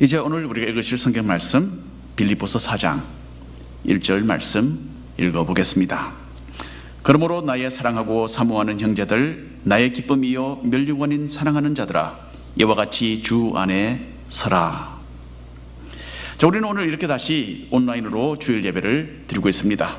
이제 오늘 우리가 읽으실 성경 말씀 빌립보서 4장 1절 말씀 읽어보겠습니다. 그러므로 나의 사랑하고 사모하는 형제들, 나의 기쁨이요 멸류관인 사랑하는 자들아, 이와 같이 주 안에 서라. 자, 우리는 오늘 이렇게 다시 온라인으로 주일 예배를 드리고 있습니다.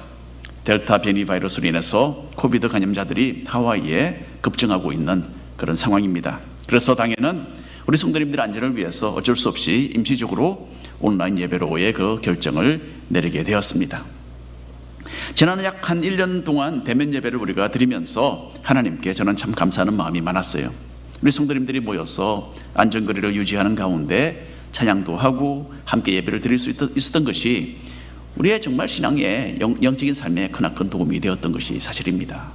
델타 변이 바이러스로 인해서 코비드 감염자들이 하와이에 급증하고 있는 그런 상황입니다. 그래서 당에는 우리 성도님들의 안전을 위해서 어쩔 수 없이 임시적으로 온라인 예배로의 그 결정을 내리게 되었습니다. 지난 약 한 1년 동안 대면 예배를 우리가 드리면서 하나님께 저는 참 감사하는 마음이 많았어요. 우리 성도님들이 모여서 안전거리를 유지하는 가운데 찬양도 하고 함께 예배를 드릴 수 있었던 것이 우리의 정말 신앙의 영적인 삶에 크나큰 도움이 되었던 것이 사실입니다.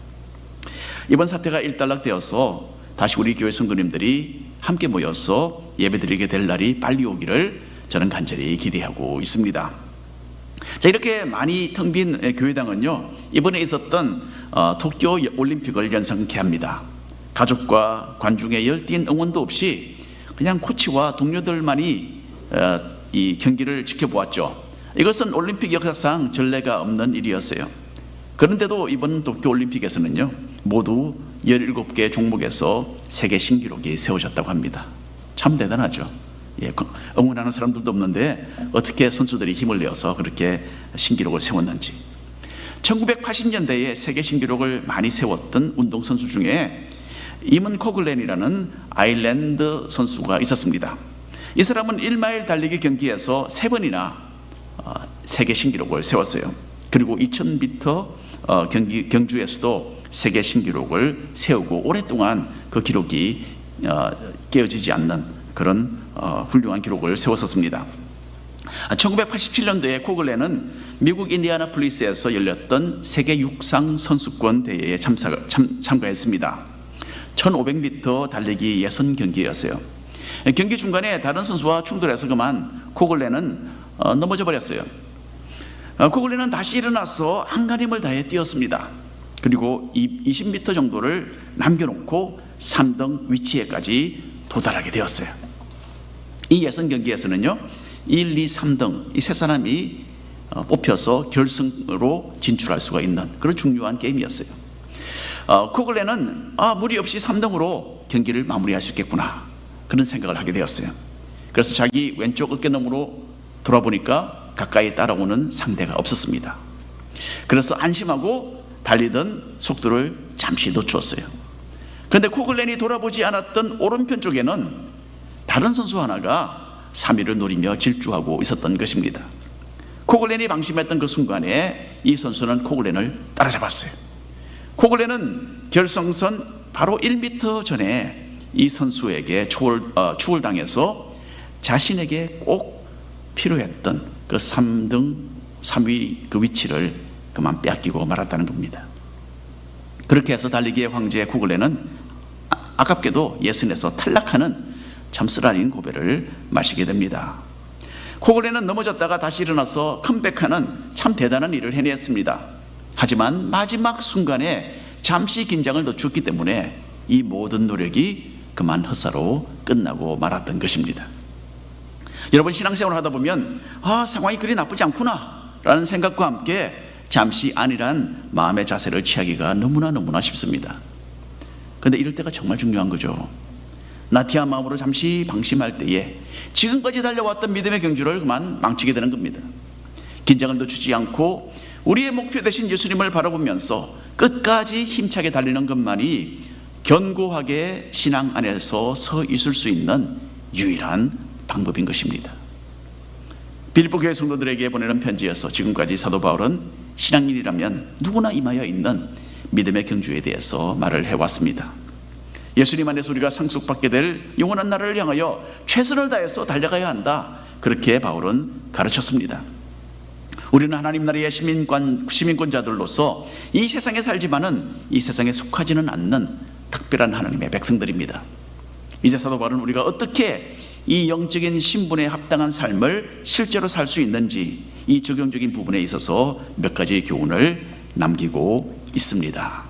이번 사태가 일단락되어서 다시 우리 교회 성도님들이 함께 모여서 예배드리게 될 날이 빨리 오기를 저는 간절히 기대하고 있습니다. 자, 이렇게 많이 텅 빈 교회당은요, 이번에 있었던 도쿄 올림픽을 연상케 합니다. 가족과 관중의 열띤 응원도 없이 그냥 코치와 동료들만이 이 경기를 지켜보았죠. 이것은 올림픽 역사상 전례가 없는 일이었어요. 그런데도 이번 도쿄 올림픽에서는요, 모두 17개 종목에서 세계 신기록이 세워졌다고 합니다. 참 대단하죠. 예, 응원하는 사람들도 없는데 어떻게 선수들이 힘을 내어서 그렇게 신기록을 세웠는지. 1980년대에 세계 신기록을 많이 세웠던 운동선수 중에 이먼 코글렌이라는 아일랜드 선수가 있었습니다. 이 사람은 1마일 달리기 경기에서 3번이나 세계 신기록을 세웠어요. 그리고 2000m 경주에서도 세계 신기록을 세우고 오랫동안 그 기록이 깨어지지 않는 그런 훌륭한 기록을 세웠었습니다. 1987년도에 코글렌은 미국 인디애나폴리스에서 열렸던 세계 육상 선수권 대회에 참가했습니다. 1500m 달리기 예선 경기였어요. 경기 중간에 다른 선수와 충돌해서 그만 코글렌은 넘어져 버렸어요. 코글렌은 다시 일어나서 안간힘을 다해 뛰었습니다. 그리고 20m 정도를 남겨놓고 3등 위치에까지 도달하게 되었어요. 이 예선 경기에서는요, 1, 2, 3등 이 세 사람이 뽑혀서 결승으로 진출할 수가 있는 그런 중요한 게임이었어요. 코글렌은 무리 없이 3등으로 경기를 마무리할 수 있겠구나, 그런 생각을 하게 되었어요. 그래서 자기 왼쪽 어깨너머로 돌아보니까 가까이 따라오는 상대가 없었습니다. 그래서 안심하고 달리던 속도를 잠시 늦추었어요. 그런데 코글렌이 돌아보지 않았던 오른편 쪽에는 다른 선수 하나가 3위를 노리며 질주하고 있었던 것입니다. 코글렌이 방심했던 그 순간에 이 선수는 코글렌을 따라잡았어요. 코글렌은 결승선 바로 1m 전에 이 선수에게 추월당해서 자신에게 꼭 필요했던 그 3등 3위 그 위치를 그만 빼앗기고 말았다는 겁니다. 그렇게 해서 달리기의 황제 코글렌은 아깝게도 예선에서 탈락하는 참 쓰라린 고배를 마시게 됩니다. 코글렌은 넘어졌다가 다시 일어나서 컴백하는 참 대단한 일을 해냈습니다. 하지만 마지막 순간에 잠시 긴장을 늦췄기 때문에 이 모든 노력이 그만 헛사로 끝나고 말았던 것입니다. 여러분, 신앙생활을 하다 보면 상황이 그리 나쁘지 않구나 라는 생각과 함께 잠시 안일한 마음의 자세를 취하기가 너무나 쉽습니다. 그런데 이럴 때가 정말 중요한 거죠. 나티한 마음으로 잠시 방심할 때에 지금까지 달려왔던 믿음의 경주를 그만 망치게 되는 겁니다. 긴장을 늦추지 않고 우리의 목표 되신 예수님을 바라보면서 끝까지 힘차게 달리는 것만이 견고하게 신앙 안에서 서 있을 수 있는 유일한 방법인 것입니다. 빌립보 교회 성도들에게 보내는 편지에서 지금까지 사도 바울은 신앙인이라면 누구나 임하여 있는 믿음의 경주에 대해서 말을 해왔습니다. 예수님 안에서 우리가 상속받게 될 영원한 나라를 향하여 최선을 다해서 달려가야 한다, 그렇게 바울은 가르쳤습니다. 우리는 하나님 나라의 시민권자들로서 이 세상에 살지만은 이 세상에 속하지는 않는 특별한 하나님의 백성들입니다. 이제 사도 바울은 우리가 어떻게 이 영적인 신분에 합당한 삶을 실제로 살 수 있는지 이 적용적인 부분에 있어서 몇 가지 교훈을 남기고 있습니다.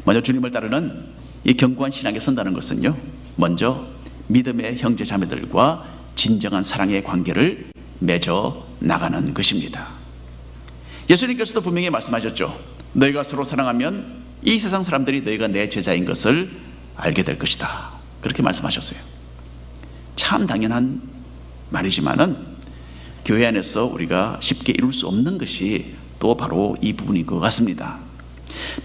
먼저 주님을 따르는 이 견고한 신앙에 선다는 것은요, 먼저 믿음의 형제 자매들과 진정한 사랑의 관계를 맺어 나가는 것입니다. 예수님께서도 분명히 말씀하셨죠. 너희가 서로 사랑하면 이 세상 사람들이 너희가 내 제자인 것을 알게 될 것이다. 그렇게 말씀하셨어요. 참 당연한 말이지만은 교회 안에서 우리가 쉽게 이룰 수 없는 것이 또 바로 이 부분인 것 같습니다.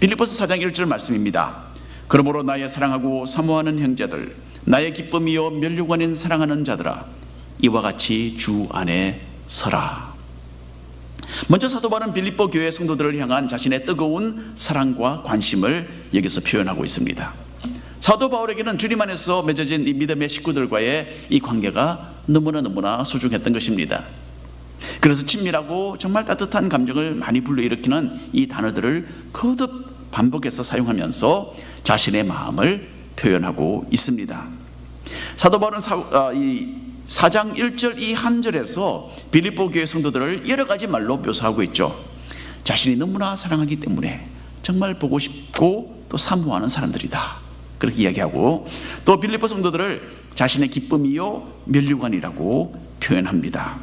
빌립보서 4장 1절 말씀입니다. 그러므로 나의 사랑하고 사모하는 형제들, 나의 기쁨이요 면류관인 사랑하는 자들아, 이와 같이 주 안에 서라. 먼저 사도 바울은 빌립보 교회 성도들을 향한 자신의 뜨거운 사랑과 관심을 여기서 표현하고 있습니다. 사도 바울에게는 주님 안에서 맺어진 이 믿음의 식구들과의 이 관계가 너무나 소중했던 것입니다. 그래서 친밀하고 정말 따뜻한 감정을 많이 불러일으키는 이 단어들을 거듭 반복해서 사용하면서 자신의 마음을 표현하고 있습니다. 사도 바울은 이 4장 1절 이 한 절에서 빌립보 교회 성도들을 여러 가지 말로 묘사하고 있죠. 자신이 너무나 사랑하기 때문에 정말 보고 싶고 또 사모하는 사람들이다, 그렇게 이야기하고, 또 빌립보 성도들을 자신의 기쁨이요 면류관이라고 표현합니다.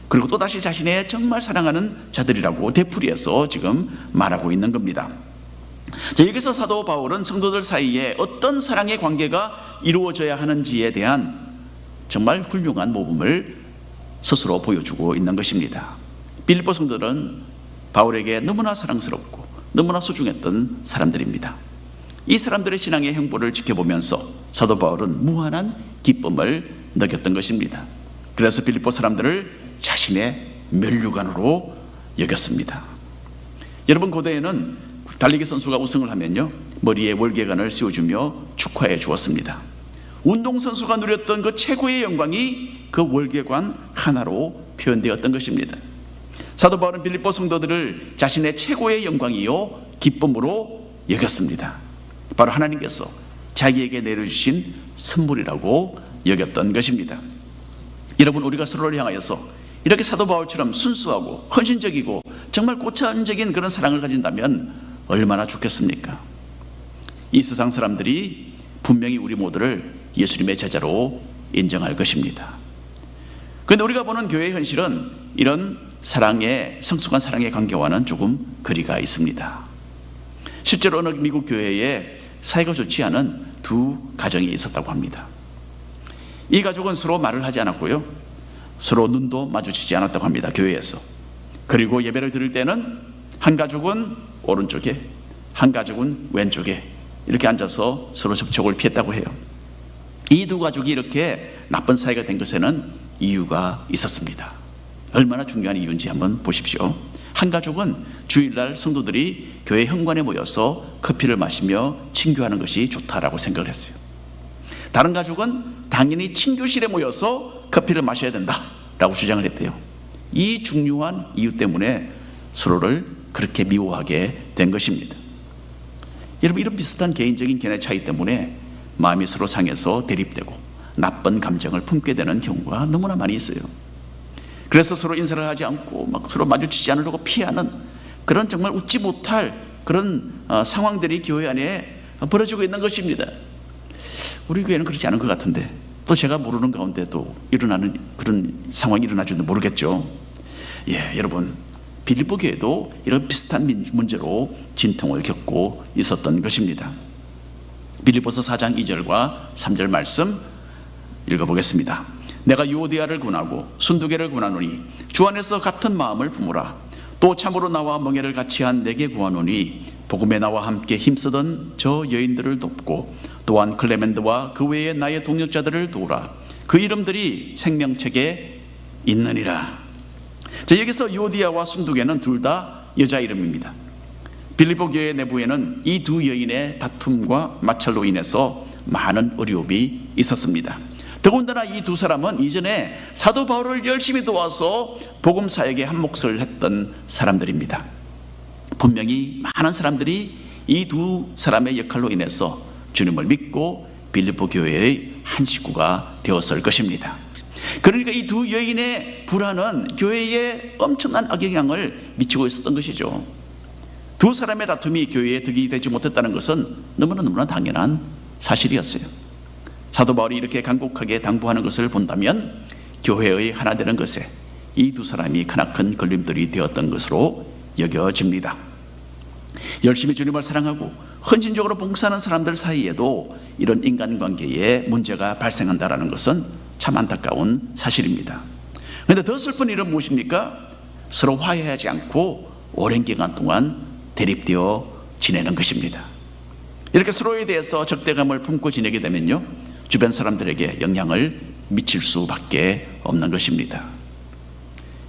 그리고 또다시 자신의 정말 사랑하는 자들이라고 되풀이해서 지금 말하고 있는 겁니다. 자, 여기서 사도 바울은 성도들 사이에 어떤 사랑의 관계가 이루어져야 하는지에 대한 정말 훌륭한 모범을 스스로 보여주고 있는 것입니다. 빌립보 성도들은 바울에게 너무나 사랑스럽고 너무나 소중했던 사람들입니다. 이 사람들의 신앙의 행보를 지켜보면서 사도 바울은 무한한 기쁨을 느꼈던 것입니다. 그래서 빌립보 사람들을 자신의 면류관으로 여겼습니다. 여러분, 고대에는 달리기 선수가 우승을 하면요, 머리에 월계관을 씌워주며 축하해 주었습니다. 운동선수가 누렸던 그 최고의 영광이 그 월계관 하나로 표현되었던 것입니다. 사도 바울은 빌립보 성도들을 자신의 최고의 영광이요 기쁨으로 여겼습니다. 바로 하나님께서 자기에게 내려주신 선물이라고 여겼던 것입니다. 여러분, 우리가 서로를 향하여서 이렇게 사도 바울처럼 순수하고 헌신적이고 정말 고차원적인 그런 사랑을 가진다면 얼마나 좋겠습니까? 이 세상 사람들이 분명히 우리 모두를 예수님의 제자로 인정할 것입니다. 그런데 우리가 보는 교회의 현실은 이런 사랑의, 성숙한 사랑의 관계와는 조금 거리가 있습니다. 실제로 어느 미국 교회에 사이가 좋지 않은 두 가정이 있었다고 합니다. 이 가족은 서로 말을 하지 않았고요, 서로 눈도 마주치지 않았다고 합니다. 교회에서. 그리고 예배를 드릴 때는 한 가족은 오른쪽에, 한 가족은 왼쪽에 이렇게 앉아서 서로 접촉을 피했다고 해요. 이 두 가족이 이렇게 나쁜 사이가 된 것에는 이유가 있었습니다. 얼마나 중요한 이유인지 한번 보십시오. 한 가족은 주일날 성도들이 교회 현관에 모여서 커피를 마시며 친교하는 것이 좋다라고 생각을 했어요. 다른 가족은 당연히 친교실에 모여서 커피를 마셔야 된다라고 주장을 했대요. 이 중요한 이유 때문에 서로를 그렇게 미워하게 된 것입니다. 여러분, 이런 비슷한 개인적인 견해 차이 때문에 마음이 서로 상해서 대립되고 나쁜 감정을 품게 되는 경우가 너무나 많이 있어요. 그래서 서로 인사를 하지 않고 막 서로 마주치지 않으려고 피하는 그런 정말 웃지 못할 그런 상황들이 교회 안에 벌어지고 있는 것입니다. 우리 교회는 그렇지 않은 것 같은데, 또 제가 모르는 가운데도 일어나는 그런 상황이 일어나지도 모르겠죠. 예, 여러분, 빌립보 교회도 이런 비슷한 문제로 진통을 겪고 있었던 것입니다. 빌립보서 4장 2절과 3절 말씀 읽어보겠습니다. 내가 유오디아를 권하고 순두계를 권하노니 주 안에서 같은 마음을 품으라. 또 참으로 나와 멍에를 같이 한 내게 구하노니 복음에 나와 함께 힘쓰던 저 여인들을 돕고 또한 클레멘드와 그 외에 나의 동역자들을 도우라. 그 이름들이 생명책에 있느니라. 자, 여기서 유오디아와 순두계는 둘 다 여자 이름입니다. 빌립보 교회 내부에는 이 두 여인의 다툼과 마찰로 인해서 많은 어려움이 있었습니다. 더군다나 이 두 사람은 이전에 사도 바울을 열심히 도와서 복음 사역에 한 몫을 했던 사람들입니다. 분명히 많은 사람들이 이 두 사람의 역할로 인해서 주님을 믿고 빌립보 교회의 한 식구가 되었을 것입니다. 그러니까 이 두 여인의 불화는 교회에 엄청난 악영향을 미치고 있었던 것이죠. 두 사람의 다툼이 교회에 득이 되지 못했다는 것은 너무나 당연한 사실이었어요. 사도 바울이 이렇게 간곡하게 당부하는 것을 본다면 교회의 하나 되는 것에 이 두 사람이 크나큰 걸림돌이 되었던 것으로 여겨집니다. 열심히 주님을 사랑하고 헌신적으로 봉사하는 사람들 사이에도 이런 인간관계에 문제가 발생한다는 것은 참 안타까운 사실입니다. 그런데 더 슬픈 일은 무엇입니까? 서로 화해하지 않고 오랜 기간 동안 대립되어 지내는 것입니다. 이렇게 서로에 대해서 적대감을 품고 지내게 되면요, 주변 사람들에게 영향을 미칠 수밖에 없는 것입니다.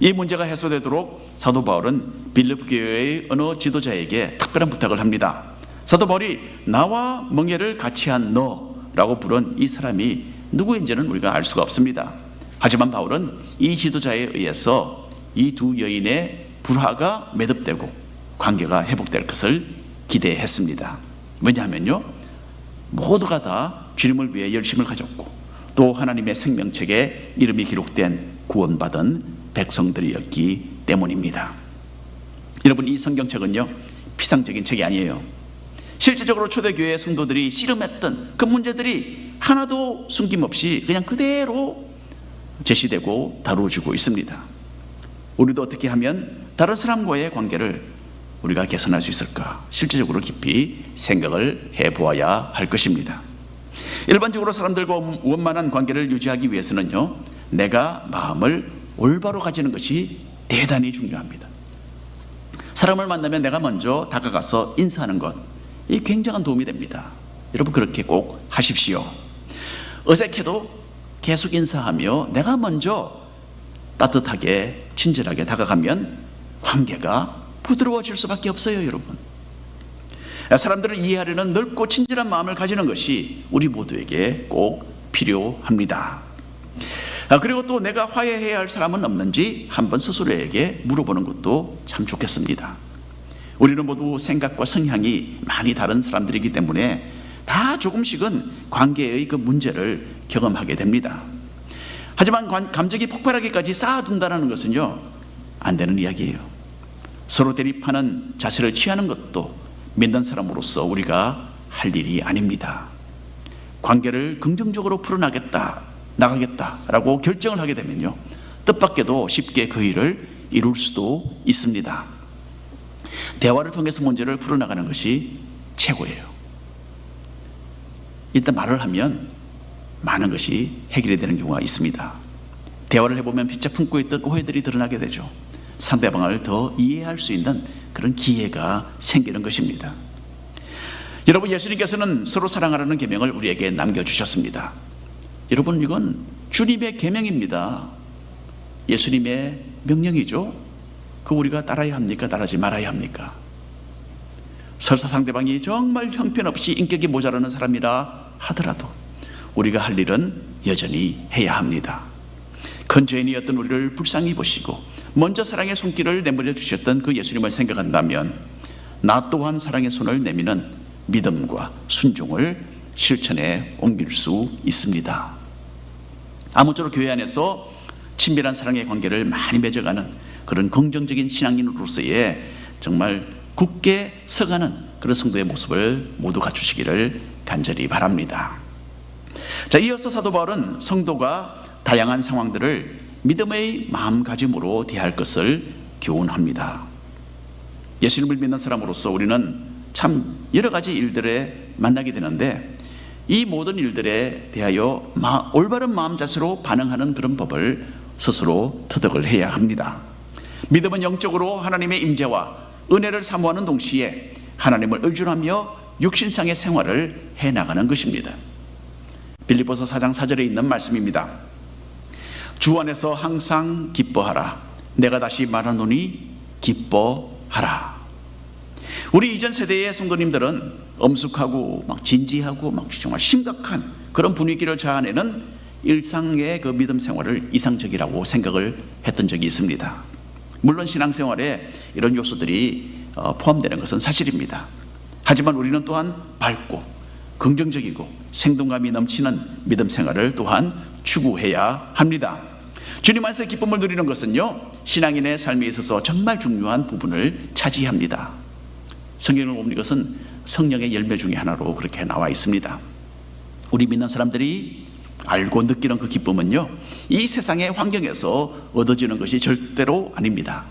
이 문제가 해소되도록 사도 바울은 빌립 교회의 어느 지도자에게 특별한 부탁을 합니다. 사도 바울이 나와 멍에를 같이 한 너라고 부른 이 사람이 누구인지는 우리가 알 수가 없습니다. 하지만 바울은 이 지도자에 의해서 이 두 여인의 불화가 매듭되고 관계가 회복될 것을 기대했습니다. 왜냐하면요, 모두가 다 주님을 위해 열심을 가졌고 또 하나님의 생명책에 이름이 기록된 구원받은 백성들이었기 때문입니다. 여러분, 이 성경책은요, 피상적인 책이 아니에요. 실질적으로 초대교회 성도들이 씨름했던 그 문제들이 하나도 숨김없이 그냥 그대로 제시되고 다루어지고 있습니다. 우리도 어떻게 하면 다른 사람과의 관계를 우리가 개선할 수 있을까? 실질적으로 깊이 생각을 해보아야 할 것입니다. 일반적으로 사람들과 원만한 관계를 유지하기 위해서는요, 내가 마음을 올바로 가지는 것이 대단히 중요합니다. 사람을 만나면 내가 먼저 다가가서 인사하는 것, 이 굉장한 도움이 됩니다. 여러분, 그렇게 꼭 하십시오. 어색해도 계속 인사하며 내가 먼저 따뜻하게 친절하게 다가가면 관계가 부드러워질 수밖에 없어요, 여러분. 사람들을 이해하려는 넓고 친절한 마음을 가지는 것이 우리 모두에게 꼭 필요합니다. 그리고 또 내가 화해해야 할 사람은 없는지 한번 스스로에게 물어보는 것도 참 좋겠습니다. 우리는 모두 생각과 성향이 많이 다른 사람들이기 때문에 다 조금씩은 관계의 그 문제를 경험하게 됩니다. 하지만 감정이 폭발하기까지 쌓아둔다는 것은요, 안 되는 이야기예요. 서로 대립하는 자세를 취하는 것도 믿는 사람으로서 우리가 할 일이 아닙니다. 관계를 긍정적으로 나가겠다라고 결정을 하게 되면요, 뜻밖에도 쉽게 그 일을 이룰 수도 있습니다. 대화를 통해서 문제를 풀어나가는 것이 최고예요. 일단 말을 하면 많은 것이 해결이 되는 경우가 있습니다. 대화를 해보면 피차 품고 있던 오해들이 드러나게 되죠. 상대방을 더 이해할 수 있는 그런 기회가 생기는 것입니다. 여러분, 예수님께서는 서로 사랑하라는 계명을 우리에게 남겨주셨습니다. 여러분, 이건 주님의 계명입니다. 예수님의 명령이죠. 그 우리가 따라야 합니까? 따르지 말아야 합니까? 설사 상대방이 정말 형편없이 인격이 모자라는 사람이라 하더라도 우리가 할 일은 여전히 해야 합니다. 큰 죄인이었던 우리를 불쌍히 보시고 먼저 사랑의 손길을 내밀어 주셨던 그 예수님을 생각한다면 나 또한 사랑의 손을 내미는 믿음과 순종을 실천에 옮길 수 있습니다. 아무쪼록 교회 안에서 친밀한 사랑의 관계를 많이 맺어가는 그런 긍정적인 신앙인으로서의 정말 굳게 서가는 그런 성도의 모습을 모두 갖추시기를 간절히 바랍니다. 자, 이어서 사도 바울은 성도가 다양한 상황들을 믿음의 마음가짐으로 대할 것을 교훈합니다. 예수님을 믿는 사람으로서 우리는 참 여러 가지 일들에 만나게 되는데 이 모든 일들에 대하여 올바른 마음 자세로 반응하는 그런 법을 스스로 터득을 해야 합니다. 믿음은 영적으로 하나님의 임재와 은혜를 사모하는 동시에 하나님을 의존하며 육신상의 생활을 해나가는 것입니다. 빌립보서 4장 4절에 있는 말씀입니다. 주 안에서 항상 기뻐하라. 내가 다시 말하노니 기뻐하라. 우리 이전 세대의 성도님들은 엄숙하고 막 진지하고 막 정말 심각한 그런 분위기를 자아내는 일상의 그 믿음 생활을 이상적이라고 생각을 했던 적이 있습니다. 물론 신앙생활에 이런 요소들이 포함되는 것은 사실입니다. 하지만 우리는 또한 밝고 긍정적이고 생동감이 넘치는 믿음 생활을 또한 추구해야 합니다. 주님 안에서 기쁨을 누리는 것은요, 신앙인의 삶에 있어서 정말 중요한 부분을 차지합니다. 성경을 보면 이것은 성령의 열매 중에 하나로 그렇게 나와 있습니다. 우리 믿는 사람들이 알고 느끼는 그 기쁨은요, 이 세상의 환경에서 얻어지는 것이 절대로 아닙니다.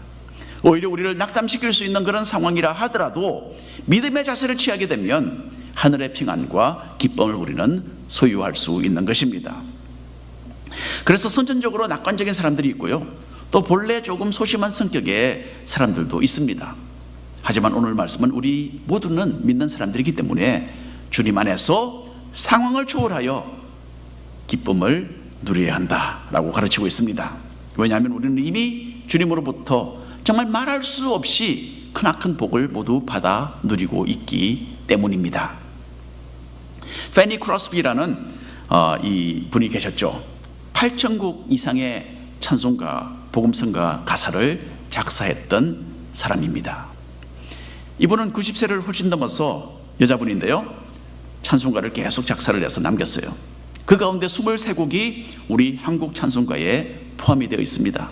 오히려 우리를 낙담시킬 수 있는 그런 상황이라 하더라도 믿음의 자세를 취하게 되면 하늘의 평안과 기쁨을 우리는 소유할 수 있는 것입니다. 그래서 선천적으로 낙관적인 사람들이 있고요, 또 본래 조금 소심한 성격의 사람들도 있습니다. 하지만 오늘 말씀은 우리 모두는 믿는 사람들이기 때문에 주님 안에서 상황을 초월하여 기쁨을 누려야 한다라고 가르치고 있습니다. 왜냐하면 우리는 이미 주님으로부터 정말 말할 수 없이 크나큰 복을 모두 받아 누리고 있기 때문입니다. 페니 크로스비라는 이 분이 계셨죠. 8,000곡 이상의 찬송가, 복음성가 가사를 작사했던 사람입니다. 이분은 90세를 훨씬 넘어서 여자분인데요, 찬송가를 계속 작사를 해서 남겼어요. 그 가운데 23곡이 우리 한국 찬송가에 포함이 되어 있습니다.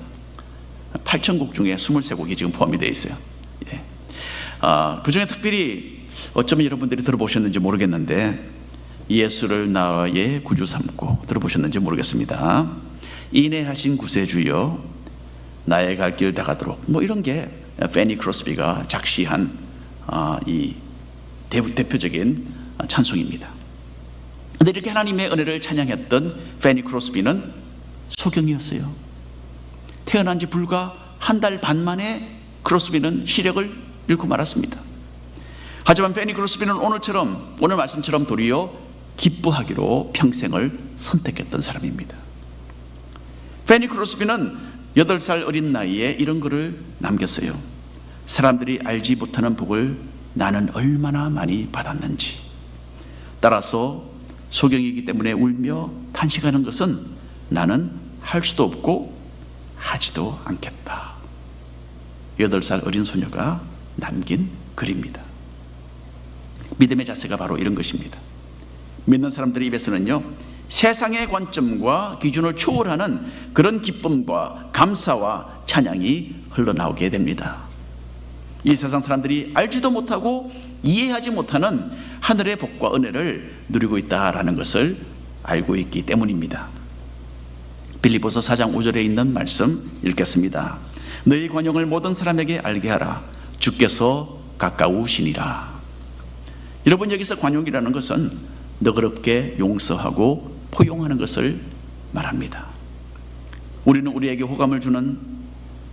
8,000곡 중에 23곡이 지금 포함이 되어 있어요. 예. 그 중에 특별히 어쩌면 여러분들이 들어보셨는지 모르겠는데, 예수를 나의 구주 삼고 들어보셨는지 모르겠습니다. 인애하신 구세주여 나의 갈 길 다가도록, 뭐 이런 게 페니 크로스비가 작시한 이 대표적인 찬송입니다. 그런데 이렇게 하나님의 은혜를 찬양했던 페니 크로스비는 소경이었어요. 태어난 지 불과 한 달 반 만에 크로스비는 시력을 잃고 말았습니다. 하지만 페니 크로스비는 오늘 말씀처럼 도리어 기뻐하기로 평생을 선택했던 사람입니다. 페니 크로스비는 8살 어린 나이에 이런 글을 남겼어요. 사람들이 알지 못하는 복을 나는 얼마나 많이 받았는지, 따라서 소경이기 때문에 울며 탄식하는 것은 나는 할 수도 없고 하지도 않겠다. 8살 어린 소녀가 남긴 글입니다. 믿음의 자세가 바로 이런 것입니다. 믿는 사람들의 입에서는요, 세상의 관점과 기준을 초월하는 그런 기쁨과 감사와 찬양이 흘러나오게 됩니다. 이 세상 사람들이 알지도 못하고 이해하지 못하는 하늘의 복과 은혜를 누리고 있다라는 것을 알고 있기 때문입니다. 빌립보서 4장 5절에 있는 말씀 읽겠습니다. 너희 관용을 모든 사람에게 알게 하라. 주께서 가까우시니라. 여러분, 여기서 관용이라는 것은 너그럽게 용서하고 포용하는 것을 말합니다. 우리는 우리에게 호감을 주는,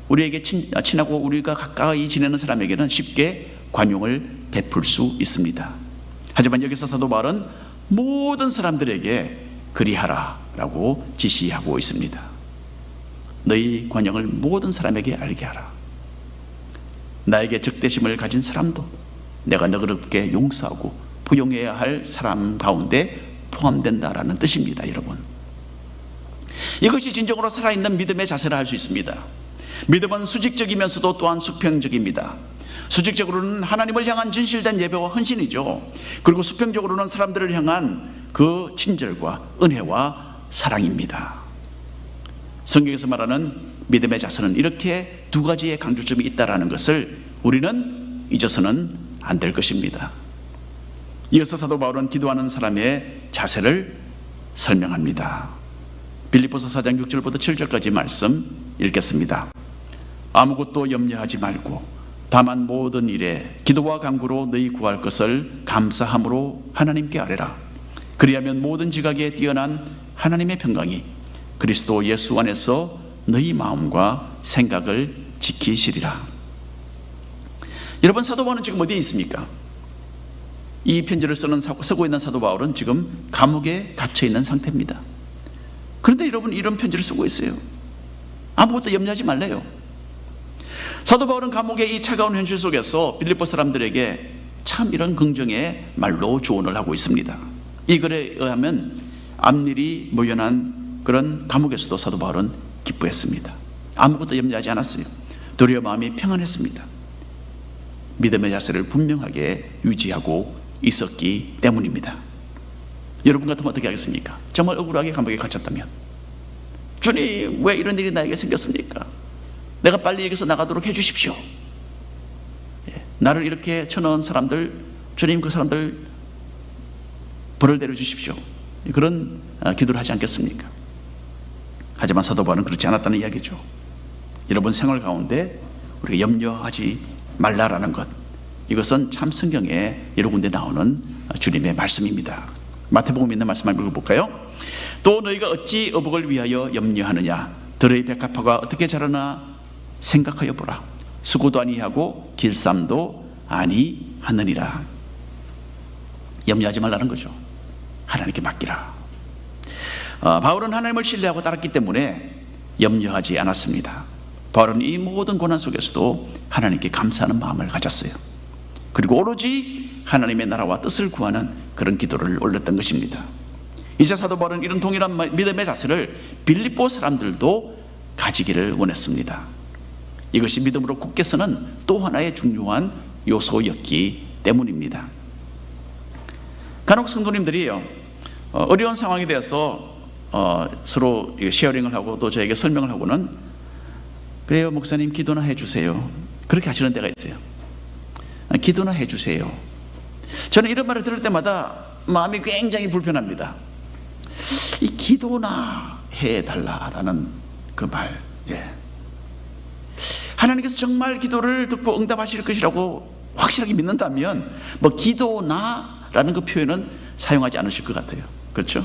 우리에게 친하고 우리가 가까이 지내는 사람에게는 쉽게 관용을 베풀 수 있습니다. 하지만 여기서 사도 바울은 모든 사람들에게 그리하라 라고 지시하고 있습니다. 너희 관용을 모든 사람에게 알게 하라. 나에게 적대심을 가진 사람도 내가 너그럽게 용서하고 포용해야 할 사람 가운데 포함된다라는 뜻입니다. 여러분, 이것이 진정으로 살아있는 믿음의 자세라 할 수 있습니다. 믿음은 수직적이면서도 또한 수평적입니다. 수직적으로는 하나님을 향한 진실된 예배와 헌신이죠. 그리고 수평적으로는 사람들을 향한 그 친절과 은혜와 사랑입니다. 성경에서 말하는 믿음의 자세는 이렇게 두 가지의 강조점이 있다는 것을 우리는 잊어서는 안 될 것입니다. 이어서 사도 바울은 기도하는 사람의 자세를 설명합니다. 빌립보서 4장 6절부터 7절까지 말씀 읽겠습니다. 아무것도 염려하지 말고 다만 모든 일에 기도와 간구로 너희 구할 것을 감사함으로 하나님께 아뢰라. 그리하면 모든 지각에 뛰어난 하나님의 평강이 그리스도 예수 안에서 너희 마음과 생각을 지키시리라. 여러분, 사도 바울은 지금 어디에 있습니까? 이 편지를 쓰고 있는 사도 바울은 지금 감옥에 갇혀 있는 상태입니다. 그런데 여러분, 이런 편지를 쓰고 있어요. 아무것도 염려하지 말래요. 사도 바울은 감옥의 이 차가운 현실 속에서 빌립보 사람들에게 참 이런 긍정의 말로 조언을 하고 있습니다. 이 글에 의하면 앞일이 모연한 그런 감옥에서도 사도 바울은 기뻐했습니다. 아무것도 염려하지 않았어요. 도리어 마음이 평안했습니다. 믿음의 자세를 분명하게 유지하고 있었기 때문입니다. 여러분 같으면 어떻게 하겠습니까? 정말 억울하게 감옥에 갇혔다면, 주님 왜 이런 일이 나에게 생겼습니까? 내가 빨리 여기서 나가도록 해주십시오. 나를 이렇게 쳐넣은 사람들, 주님 그 사람들 벌을 내려주십시오. 그런 기도를 하지 않겠습니까? 하지만 사도 바울은 그렇지 않았다는 이야기죠. 여러분 생활 가운데 우리가 염려하지 말라라는 것, 이것은 참 성경에 여러 군데 나오는 주님의 말씀입니다. 마태복음 있는 말씀 한번 읽어볼까요? 또 너희가 어찌 어복을 위하여 염려하느냐? 들의 백합화가 어떻게 자라나 생각하여 보라. 수고도 아니하고 길쌈도 아니하느니라. 염려하지 말라는 거죠. 하나님께 맡기라. 바울은 하나님을 신뢰하고 따랐기 때문에 염려하지 않았습니다. 바울은 이 모든 고난 속에서도 하나님께 감사하는 마음을 가졌어요. 그리고 오로지 하나님의 나라와 뜻을 구하는 그런 기도를 올렸던 것입니다. 이제 사도 바울은 이런 동일한 믿음의 자세를 빌립보 사람들도 가지기를 원했습니다. 이것이 믿음으로 굳게 서는 또 하나의 중요한 요소였기 때문입니다. 간혹 성도님들이요, 어려운 상황에 대해서 서로 쉐어링을 하고 또 저에게 설명을 하고는, 그래요 목사님 기도나 해주세요, 그렇게 하시는 때가 있어요. 기도나 해주세요. 저는 이런 말을 들을 때마다 마음이 굉장히 불편합니다. 이 기도나 해달라라는 그 말, 하나님께서 정말 기도를 듣고 응답하실 것이라고 확실하게 믿는다면 뭐 기도나라는 그 표현은 사용하지 않으실 것 같아요. 그렇죠?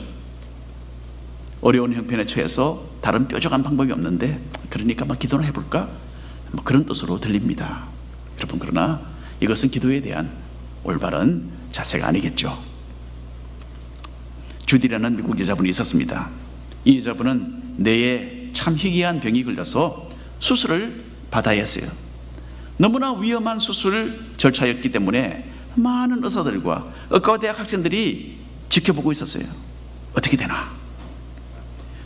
어려운 형편에 처해서 다른 뾰족한 방법이 없는데, 그러니까 막 기도나 해볼까? 뭐 그런 뜻으로 들립니다. 여러분, 그러나 이것은 기도에 대한 올바른 자세가 아니겠죠. 주디라는 미국 여자분이 있었습니다. 이 여자분은 뇌에 참 희귀한 병이 걸려서 수술을 받아야 했어요. 너무나 위험한 수술 절차였기 때문에 많은 의사들과 의과대학 학생들이 지켜보고 있었어요. 어떻게 되나?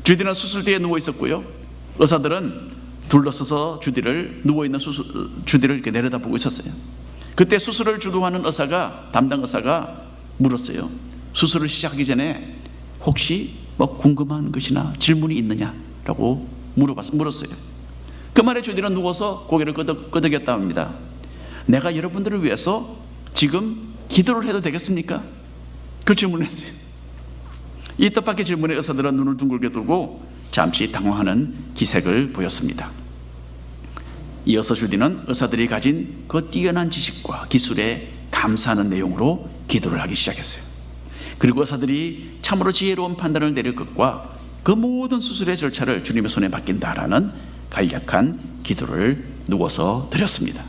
주디는 수술대에 누워 있었고요, 의사들은 둘러서서 주디를 누워있는 주디를 이렇게 내려다보고 있었어요. 그때 수술을 주도하는 담당 의사가 물었어요. 수술을 시작하기 전에 혹시 뭐 궁금한 것이나 질문이 있느냐라고 물었어요. 그 말에 주디는 누워서 고개를 끄덕였다 합니다. 내가 여러분들을 위해서 지금 기도를 해도 되겠습니까? 그 질문을 했어요. 이 뜻밖의 질문에 의사들은 눈을 둥글게 뜨고 잠시 당황하는 기색을 보였습니다. 이어서 주디는 의사들이 가진 그 뛰어난 지식과 기술에 감사하는 내용으로 기도를 하기 시작했어요. 그리고 의사들이 참으로 지혜로운 판단을 내릴 것과 그 모든 수술의 절차를 주님의 손에 맡긴다라는 간략한 기도를 누워서 드렸습니다.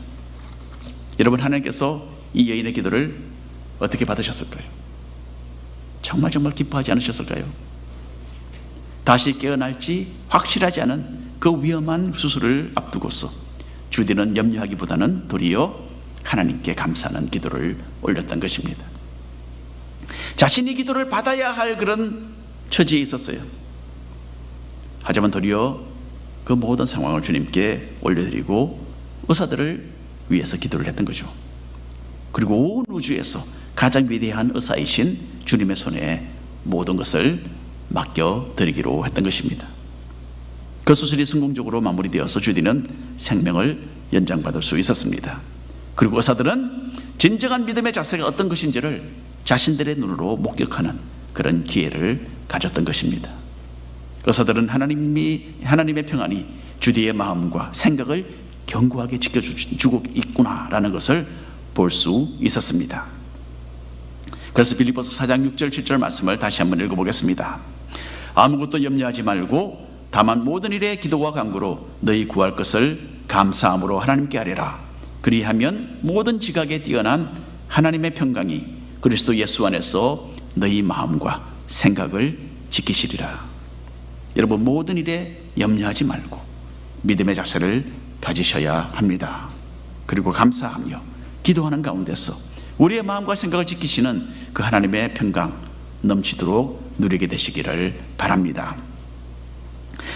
여러분, 하나님께서 이 여인의 기도를 어떻게 받으셨을까요? 정말 기뻐하지 않으셨을까요? 다시 깨어날지 확실하지 않은 그 위험한 수술을 앞두고서 주디는 염려하기보다는 도리어 하나님께 감사하는 기도를 올렸던 것입니다. 자신이 기도를 받아야 할 그런 처지에 있었어요. 하지만 도리어 그 모든 상황을 주님께 올려드리고 의사들을 위해서 기도를 했던 거죠. 그리고 온 우주에서 가장 위대한 의사이신 주님의 손에 모든 것을 맡겨드리기로 했던 것입니다. 그 수술이 성공적으로 마무리되어서 주디는 생명을 연장받을 수 있었습니다. 그리고 의사들은 진정한 믿음의 자세가 어떤 것인지를 자신들의 눈으로 목격하는 그런 기회를 가졌던 것입니다. 의사들은 하나님의 평안이 주디의 마음과 생각을 견고하게 지켜주고 있구나라는 것을 볼 수 있었습니다. 그래서 빌립보서 4장 6절 7절 말씀을 다시 한번 읽어보겠습니다. 아무것도 염려하지 말고 다만 모든 일에 기도와 간구로 너희 구할 것을 감사함으로 하나님께 아뢰라. 그리하면 모든 지각에 뛰어난 하나님의 평강이 그리스도 예수 안에서 너희 마음과 생각을 지키시리라. 여러분, 모든 일에 염려하지 말고 믿음의 자세를 가지셔야 합니다. 그리고 감사하며 기도하는 가운데서 우리의 마음과 생각을 지키시는 그 하나님의 평강 넘치도록 누리게 되시기를 바랍니다.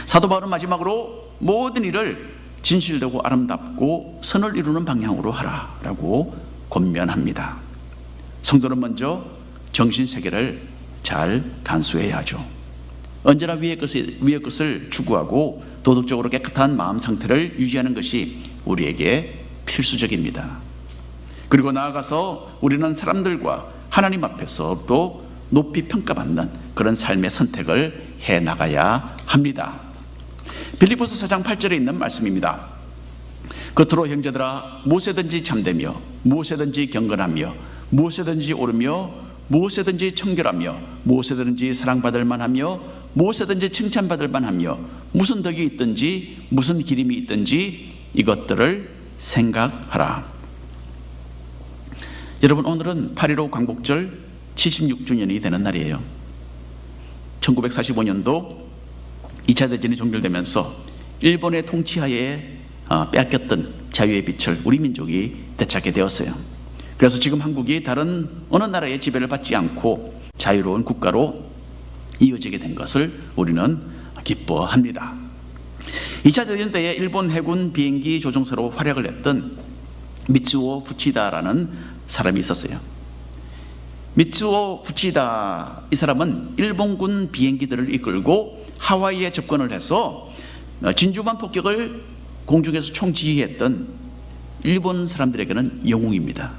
사도 바울은 마지막으로 모든 일을 진실되고 아름답고 선을 이루는 방향으로 하라라고 권면합니다. 성도는 먼저 정신세계를 잘 간수해야 하죠. 언제나 위의 것을 추구하고 도덕적으로 깨끗한 마음 상태를 유지하는 것이 우리에게 필수적입니다. 그리고 나아가서 우리는 사람들과 하나님 앞에서 또 높이 평가받는 그런 삶의 선택을 해나가야 합니다. 빌립보서 4장 8절에 있는 말씀입니다. 겉으로 형제들아 무엇에든지 참되며 무엇에든지 경건하며 무엇에든지 오르며 무엇에든지 청결하며 무엇에든지 사랑받을 만하며 무엇에든지 칭찬받을 만하며 무슨 덕이 있든지 무슨 기림이 있든지 이것들을 생각하라. 여러분, 오늘은 8.15 광복절 76주년이 되는 날이에요. 1945년도 2차 대전이 종결되면서 일본의 통치하에 빼앗겼던 자유의 빛을 우리 민족이 되찾게 되었어요. 그래서 지금 한국이 다른 어느 나라의 지배를 받지 않고 자유로운 국가로 이어지게 된 것을 우리는 기뻐합니다. 2차 대전 때에 일본 해군 비행기 조종사로 활약을 했던 미츠오 푸치다라는 사람이 있었어요. 미츠오 푸치다, 이 사람은 일본군 비행기들을 이끌고 하와이에 접근을 해서 진주만 폭격을 공중에서 총지휘했던 일본 사람들에게는 영웅입니다.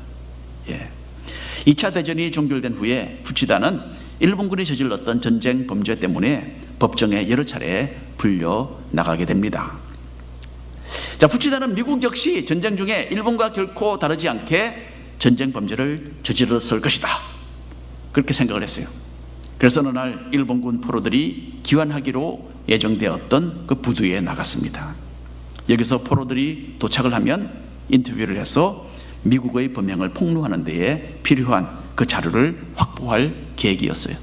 2차 대전이 종결된 후에 푸치다는 일본군이 저질렀던 전쟁 범죄 때문에 법정에 여러 차례 불려 나가게 됩니다. 자, 푸치다는 미국 역시 전쟁 중에 일본과 결코 다르지 않게 전쟁 범죄를 저질렀을 것이다, 그렇게 생각을 했어요. 그래서 어느 날 일본군 포로들이 귀환하기로 예정되었던 그 부두에 나갔습니다. 여기서 포로들이 도착을 하면 인터뷰를 해서 미국의 범행을 폭로하는 데에 필요한 그 자료를 확보할 계획이었어요.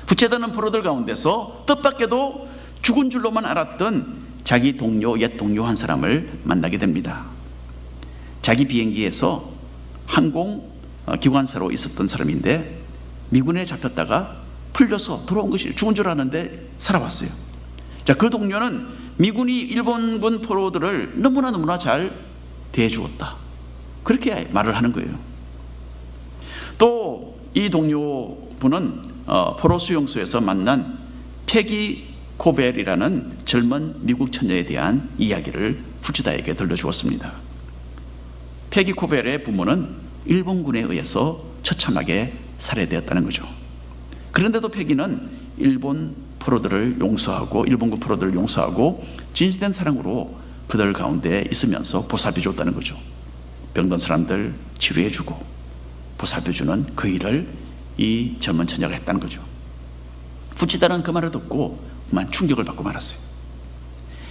푸치다는 포로들 가운데서 뜻밖에도 죽은 줄로만 알았던 자기 동료, 옛 동료 한 사람을 만나게 됩니다. 자기 비행기에서 항공기관사로 있었던 사람인데 미군에 잡혔다가 풀려서 돌아온 것이, 죽은 줄 아는데 살아왔어요. 자, 그 동료는 미군이 일본군 포로들을 너무나 잘 대해주었다, 그렇게 말을 하는 거예요. 또 이 동료분은 포로 수용소에서 만난 패기 코벨이라는 젊은 미국 처녀에 대한 이야기를 푸치다에게 들려주었습니다. 패기 코벨의 부모는 일본군에 의해서 처참하게 살해되었다는 거죠. 그런데도 패기는 일본군 포로들을 용서하고 진실된 사랑으로 그들 가운데 있으면서 보살펴줬다는 거죠. 병든 사람들 치료해주고 보살펴주는 그 일을 이 젊은 처녀가 했다는 거죠. 푸치다는 그 말을 듣고 그만 충격을 받고 말았어요.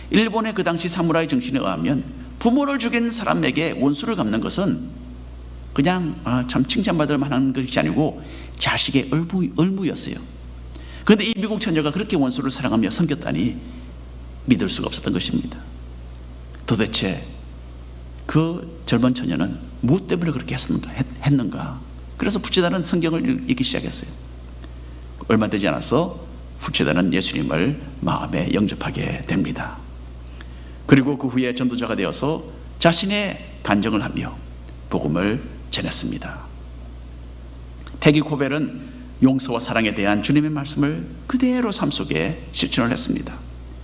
일본의 그 당시 사무라이 정신에 의하면 부모를 죽인 사람에게 원수를 갚는 것은 그냥 참 칭찬받을 만한 것이 아니고 자식의 öl무였어요. 그런데 이 미국 처녀가 그렇게 원수를 사랑하며 섬겼다니 믿을 수가 없었던 것입니다. 도대체 그 젊은 처녀는 무엇 때문에 그렇게 했는가? 그래서 푸치다는 성경을 읽기 시작했어요. 얼마 되지 않아서 푸치다는 예수님을 마음에 영접하게 됩니다. 그리고 그 후에 전도자가 되어서 자신의 간증을 하며 복음을 전했습니다. 패기 코벨은 용서와 사랑에 대한 주님의 말씀을 그대로 삶 속에 실천을 했습니다.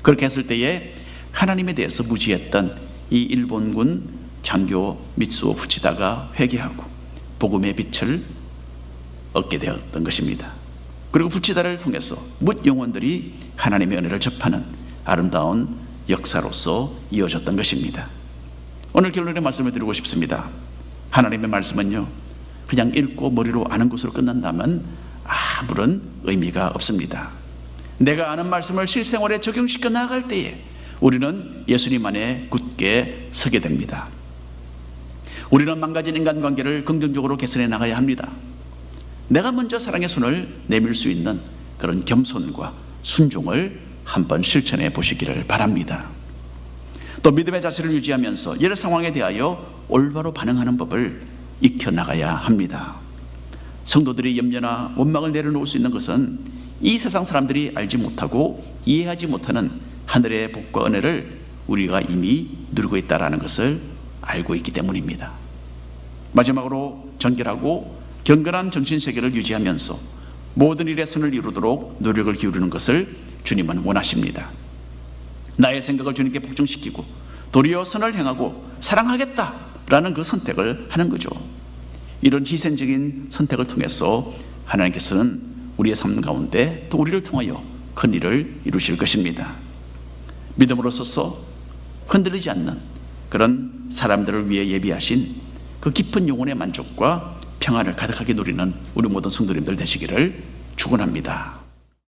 그렇게 했을 때에 하나님에 대해서 무지했던 이 일본군 장교 미츠오 푸치다가 회개하고 복음의 빛을 얻게 되었던 것입니다. 그리고 푸치다를 통해서 뭇 영혼들이 하나님의 은혜를 접하는 아름다운 역사로서 이어졌던 것입니다. 오늘 결론의 말씀을 드리고 싶습니다. 하나님의 말씀은요, 그냥 읽고 머리로 아는 것으로 끝난다면 아무런 의미가 없습니다. 내가 아는 말씀을 실생활에 적용시켜 나아갈 때에 우리는 예수님 안에 굳게 서게 됩니다. 우리는 망가진 인간관계를 긍정적으로 개선해 나가야 합니다. 내가 먼저 사랑의 손을 내밀 수 있는 그런 겸손과 순종을 한번 실천해 보시기를 바랍니다. 또 믿음의 자세를 유지하면서 여러 상황에 대하여 올바로 반응하는 법을 익혀나가야 합니다. 성도들이 염려나 원망을 내려놓을 수 있는 것은 이 세상 사람들이 알지 못하고 이해하지 못하는 하늘의 복과 은혜를 우리가 이미 누리고 있다는 것을 알고 있기 때문입니다. 마지막으로 정결하고 경건한 정신세계를 유지하면서 모든 일에 선을 이루도록 노력을 기울이는 것을 주님은 원하십니다. 나의 생각을 주님께 복종시키고 도리어 선을 행하고 사랑하겠다라는 그 선택을 하는 거죠. 이런 희생적인 선택을 통해서 하나님께서는 우리의 삶 가운데 또 우리를 통하여 큰 일을 이루실 것입니다. 믿음으로 서서 흔들리지 않는 그런 사람들을 위해 예비하신 그 깊은 영혼의 만족과 평안을 가득하게 누리는 우리 모든 성도님들 되시기를 축원합니다.